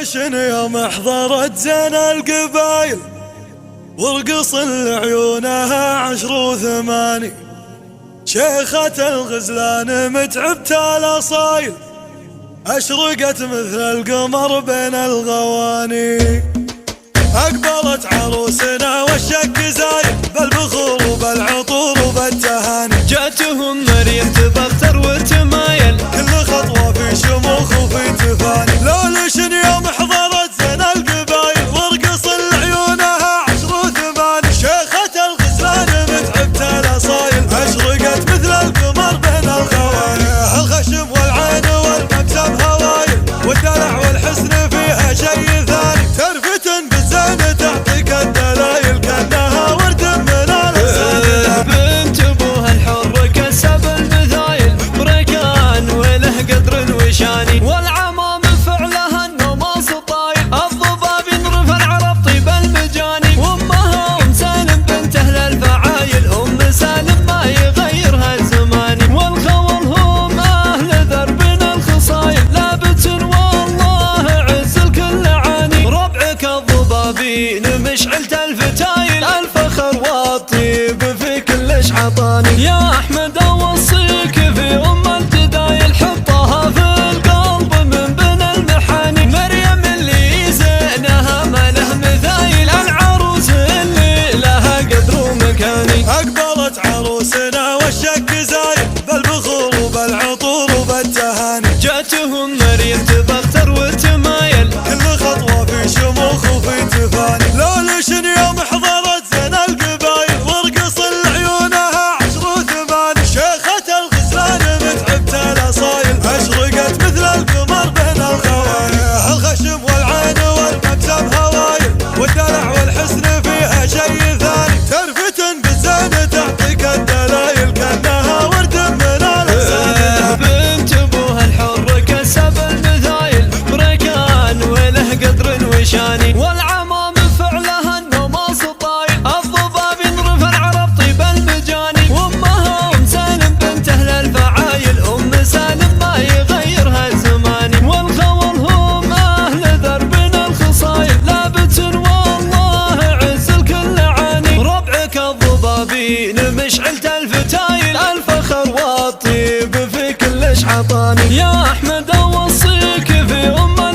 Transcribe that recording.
لشن يوم حضرت زين القبايل ورقص لعيونها 10 و8 شيخة الغزلان متعبت الاصايل اشرقت مثل القمر بين الغواني. اقبلت عروسنا والشك زايد بالبخور وبالعطور وبالتهاني. جاتهم مريم تبختر وتمايل كل خطوة في شموخ وفي تفاني. لو لشن يوم حضرت زين القبايل ورقص لعيونها 10 و8 شيخة الغزلان متعبت الاصايل اشرقت مثل القمر بين الغواني. الخشم والعين والمبسم هوايل والدلع والحسن فيها شي ثاني. ترفتن بالزين تعطيك الدلايل كانها ورد من الاسامي. بنت ابوها الحر كسب المثايل بركان وله قدر وشاني. والعمام فعلها النماص طايل الضباب ينرفع عرب طيب المجاني. وامها ام سالم بنت اهل الفعايل ام سالم ما يغيرها الزمان. والخول هم اهل دربنا الخصايل لابت والله عز الكل عاني. ربعك الضبابين مشعلت الفتايل الفخر والطيب في كلش عطاني. يا احمد اوصيك في ام الجدايل حطها في القلب من بين المحاني. مريم اللي زينها ما له مثايل العروس اللي لها قدر ومكاني. اقبلت عروسنا والشك زايد بالبخور وبالعطور وبالتهاني. جاتهم مريم تبختر وتمايل كل خطوة في شموخ وفي تفاني. لو لشن يوم حضرت زين القبايل ورقص لعيونها 10 و8 شيخة الغزلان متعبت الاصايل اشرقت مثل القمر بين الغواني. الخشم والعين والمبسم هوايل والدلع والحسن فيها شي ثاني. ترفتن بالزين تعطيك الدلايل كانها ورد من الاسامي. بنت ابوها الحر كسب المثايل بركان وله قدر وشاني. والعمام فعلها النماص طايل الضباب ينرفع عرب طيب المجاني. وامها ام سالم بنت اهل الفعايل ام سالم ما يغيرها الزمان. والخول هم اهل دربنا الخصايل لابت والله عز الكل عاني. ربعك الضبابين مشعلت الفتايل الفخر والطيب في كلش عطاني. يا احمد اوصيك في ام